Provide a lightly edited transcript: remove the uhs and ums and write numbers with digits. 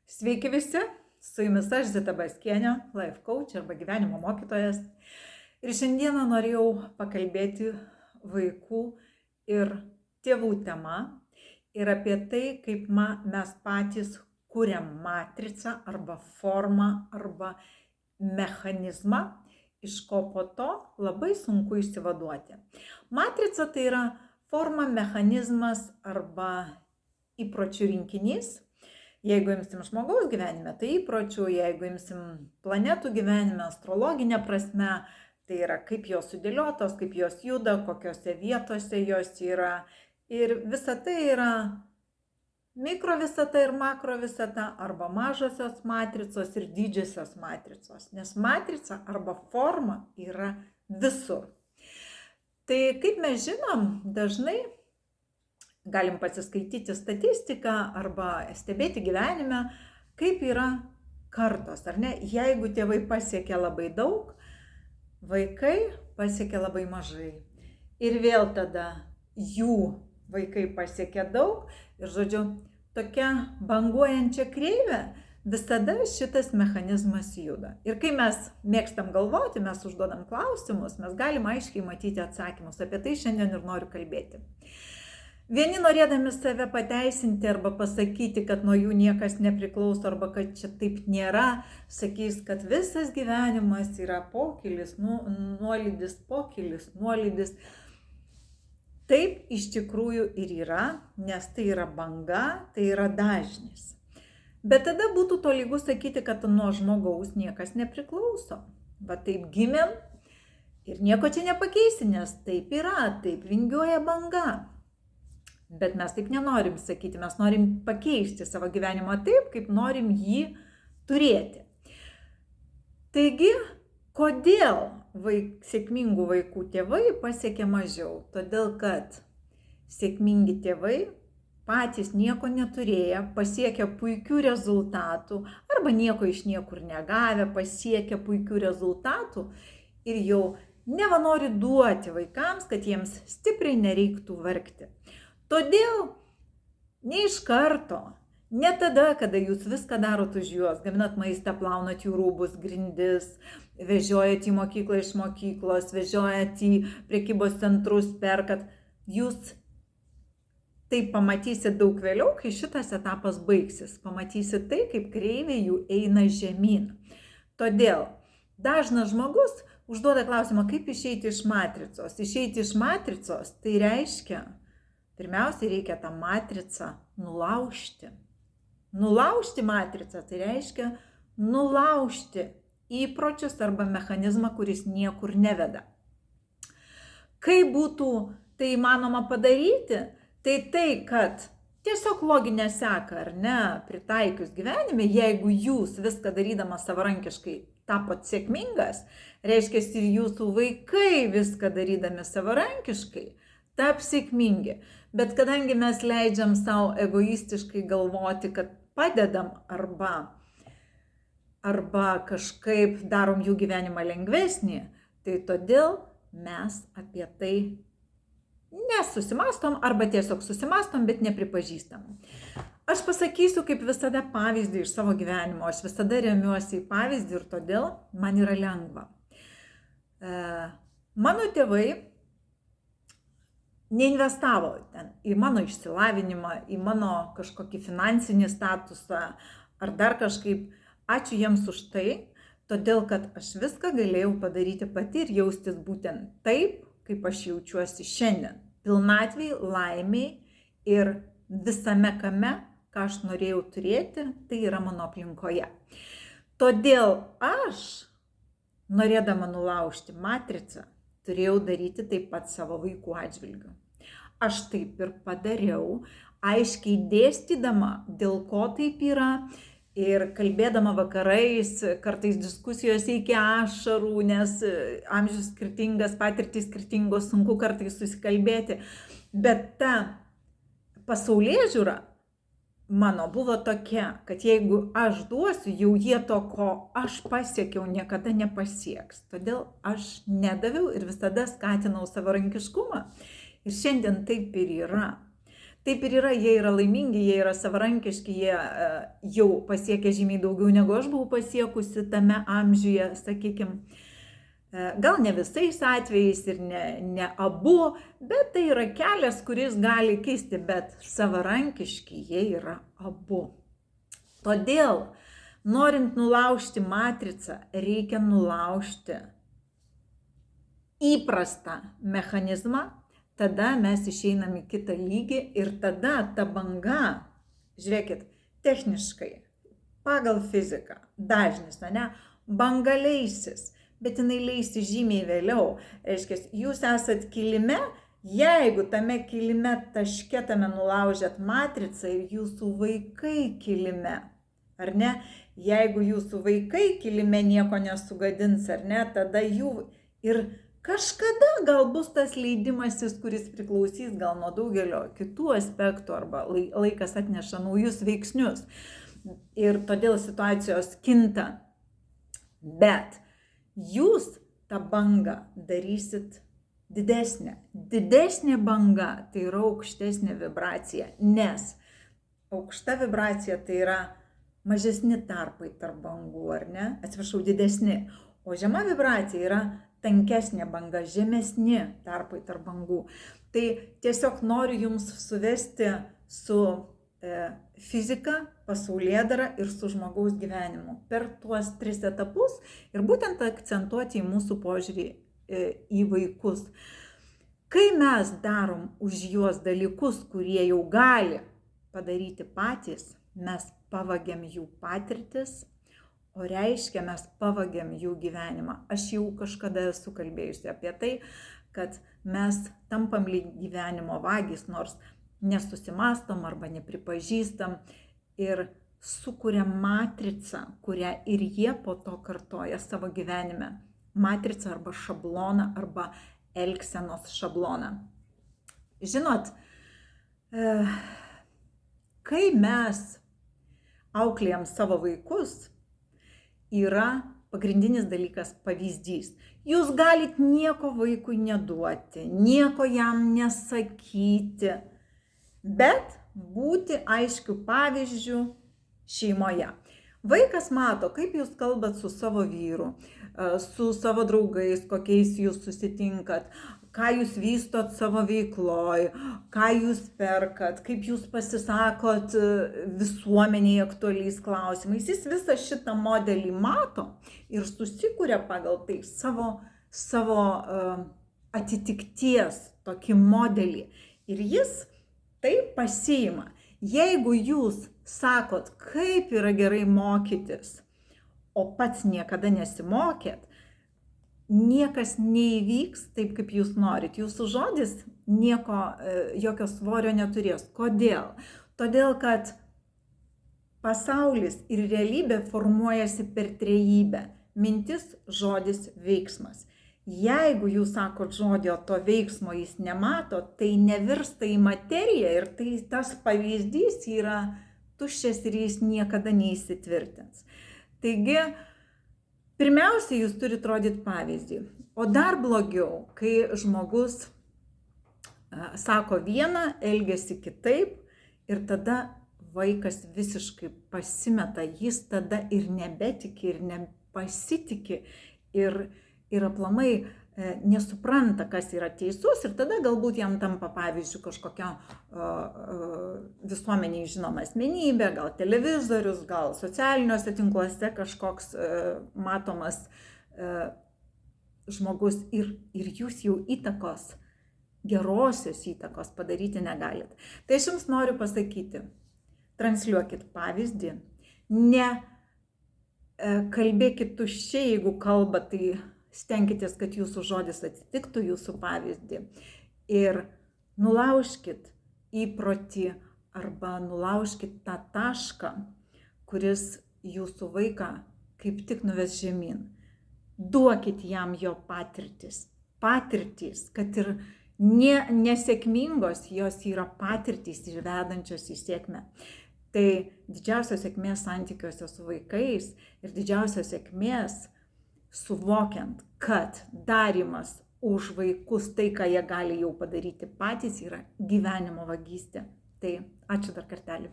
Sveiki visi, su jumis aš Zita Baskienė, life coach arba gyvenimo mokytojas. Ir šiandieną norėjau pakalbėti vaikų ir tėvų tema ir apie tai, kaip mes patys kuriam matricą arba formą arba mechanizmą, iš ko po to labai sunku išsivaduoti. Matrica tai yra forma, mechanizmas arba įpročių rinkinys. Jeigu imsim žmogaus gyvenime, tai įpročių, jeigu imsim planetų gyvenime, astrologinė prasme, tai yra kaip jos sudėliotos, kaip jos juda, kokiose vietose jos yra. Ir visa tai yra mikro visata ir makro visata, arba mažosios matricos ir didžiosios matricos, nes matrica arba forma yra visur. Tai kaip mes žinom, dažnai galim pasiskaityti statistiką arba stebėti gyvenime, kaip yra kartos, ar ne? Jeigu tėvai pasiekia labai daug, vaikai pasiekia labai mažai. Ir vėl tada jų vaikai pasiekia daug ir, žodžiu, tokia banguojančia kreivė visada šitas mechanizmas juda. Ir kai mes mėgstam galvoti, mes užduodam klausimus, mes galim aiškiai matyti atsakymus. Apie tai šiandien ir noriu kalbėti. Vieni norėdami save pateisinti arba pasakyti, kad nuo jų niekas nepriklauso arba kad čia taip nėra, sakys, kad visas gyvenimas yra pokylis, nuolydis, pokylis, nuolydis. Taip iš tikrųjų ir yra, nes tai yra banga, tai yra dažnis. Bet tada būtų tolygu sakyti, kad nuo žmogaus niekas nepriklauso. Va taip gimėm ir nieko čia nepakeisi, nes taip yra, taip vingiuoja banga. Bet mes taip nenorim sakyti, mes norim pakeisti savo gyvenimą taip, kaip norim jį turėti. Taigi, kodėl sėkmingų vaikų tėvai pasiekia mažiau? Todėl, kad sėkmingi tėvai patys nieko neturėję, pasiekia puikių rezultatų, arba nieko iš niekur negavę, pasiekia puikių rezultatų ir jau neva nori duoti vaikams, kad jiems stipriai nereiktų vargti. Todėl ne iš karto, ne tada, kada jūs viską darot už juos, gaminat maistą, plaunat jų rūbus, grindis, vežiojat į mokyklą iš mokyklos, vežiojat į prekybos centrus, perkat, jūs tai pamatysit daug vėliau, kai šitas etapas baigsis. Pamatysit tai, kaip kreivė jų eina žemyn. Todėl dažnas žmogus užduoda klausimą, kaip išeiti iš matricos. Išeiti iš matricos tai reiškia, pirmiausia, reikia tą matricą nulaužti. Nulaužti matricą tai reiškia nulaužti įpročius arba mechanizmą, kuris niekur neveda. Kaip būtų tai įmanoma padaryti? Tai, kad tiesiog loginė seka, ar ne, pritaikius gyvenime, jeigu jūs viską darydamas savarankiškai tapot sėkmingas, reiškia ir jūsų vaikai viską darydami savarankiškai taps sėkmingi. Bet kadangi mes leidžiam savo egoistiškai galvoti, kad padedam arba kažkaip darom jų gyvenimą lengvesnį, tai todėl mes apie tai nesusimastom arba tiesiog susimastom, bet nepripažįstam. Aš pasakysiu kaip visada pavyzdį iš savo gyvenimo. Aš visada remiuosi į pavyzdį ir todėl man yra lengva. Mano tėvai neinvestavo ten į mano išsilavinimą, į mano kažkokį finansinį statusą ar dar kažkaip. Ačiū jiems už tai, todėl kad aš viską galėjau padaryti pati ir jaustis būtent taip, kaip aš jaučiuosi šiandien. Pilnatvėj, laimiai ir visame kame, ką aš norėjau turėti, tai yra mano aplinkoje. Todėl aš, norėdama nulaužti matricą, turėjau daryti taip pat savo vaikų atžvilgiu. Aš taip ir padariau, aiškiai dėstydama, dėl ko taip yra ir kalbėdama vakarais, kartais diskusijose iki ašarų, nes amžius skirtingas, patirtys skirtingos, sunku kartais susikalbėti. Bet ta pasaulėžiūra mano buvo tokia, kad jeigu aš duosiu, jau jie to, ko aš pasiekiau, niekada nepasieks. Todėl aš nedaviau ir visada skatinau savarankiškumą. Ir šiandien taip ir yra. taip ir yra, jie yra laimingi, jie yra savarankiški, jie jau pasiekia žymiai daugiau negu aš buvau pasiekusi tame amžiuje, sakykime. Gal ne visais atvejais ir ne abu, bet tai yra kelias, kuris gali keisti, bet savarankiški jie yra abu. Todėl, norint nulaužti matricą, reikia nulaužti įprastą mechanizmą, tada mes išeinam į kitą lygį ir tada ta banga, žiūrėkit, techniškai, pagal fiziką, dažnis, ne, banga leisis. Bet jinai leisi žymiai vėliau. Reiškia, jūs esat kilime, jeigu tame kilime taške tame nulaužėt matricą ir jūsų vaikai kilime, ar ne? Jeigu jūsų vaikai kilime nieko nesugadins, ar ne, tada jų ir kažkada gal bus tas leidimasis, kuris priklausys gal nuo daugelio kitų aspektų arba laikas atneša naujus veiksnius. Ir todėl situacijos kinta. Bet jūs tą bangą darysit didesnė. Didesnė banga tai yra aukštesnė vibracija, nes aukšta vibracija tai yra mažesni tarpai tarp bangų, ar ne? Atsiprašau, didesni. O žema vibracija yra tankesnė banga, žemesni tarpai tarp bangų. Tai tiesiog noriu jums suvesti su fizika, pasaulėdara ir su žmogaus gyvenimu per tuos 3 etapus ir būtent akcentuoti į mūsų požiūrį į vaikus. Kai mes darom už juos dalykus, kurie jau gali padaryti patys, mes pavagiam jų patirtis, o reiškia mes pavagiam jų gyvenimą. Aš jau kažkada esu kalbėjusi apie tai, kad mes tampam lyg gyvenimo vagys, nors nesusimastom arba nepripažįstam ir sukuriam matricą, kurią ir jie po to kartoja savo gyvenime. Matricą arba šabloną arba elgsenos šabloną. Žinot, kai mes auklėjam savo vaikus, yra pagrindinis dalykas pavyzdys. Jūs galit nieko vaikui neduoti, nieko jam nesakyti, bet būti aiškių pavyzdžių šeimoje. Vaikas mato, kaip jūs kalbat su savo vyru, su savo draugais, kokiais jūs susitinkat, ką jūs vystot savo veikloj, ką jūs perkat, kaip jūs pasisakot visuomeniai aktualiais klausimais. Jis visą šitą modelį mato ir susikuria pagal tai savo atitikties tokį modelį. Ir jis tai pasiima. Jeigu jūs sakot, kaip yra gerai mokytis, o pats niekada nesimokėt, niekas neįvyks taip, kaip jūs norit. Jūsų žodis jokio svorio neturės. Kodėl? Todėl, kad pasaulis ir realybė formuojasi per trejybę. Mintis, žodis, veiksmas. Jeigu jūs sakot žodį, o to veiksmo jis nemato, tai nevirsta į materiją ir tas pavyzdys yra tuščias ir jis niekada neįsitvirtins. Taigi, pirmiausia, jūs turite rodyti pavyzdį. O dar blogiau, kai žmogus sako vieną, elgiasi kitaip ir tada vaikas visiškai pasimeta, jis tada ir nebetiki, ir nepasitikė, ir aplamai nesupranta, kas yra teisus ir tada galbūt jam tampa pavyzdžiui kažkokia visuomeniai žinoma asmenybė, gal televizorius, gal socialiniuose tinkluose kažkoks matomas žmogus ir jūs jau įtakos, gerosios įtakos padaryti negalit. Tai aš jums noriu pasakyti, transliuokit pavyzdį, ne kalbėkit tuščiai, jeigu kalba, tai stenkitės, kad jūsų žodis atitiktų jūsų pavyzdį ir nulaužkit įprotį arba nulaužkit tą tašką, kuris jūsų vaiką kaip tik nuves žemyn. Duokit jam jo patirtis, kad ir nesėkmingos jos yra patirtys ir vedančios į sėkmę. Tai didžiausios sėkmės santykiuose su vaikais ir didžiausios sėkmės suvokiant, kad darymas už vaikus tai, ką jie gali jau padaryti patys, yra gyvenimo vagystė. Tai ačiū dar kartelį.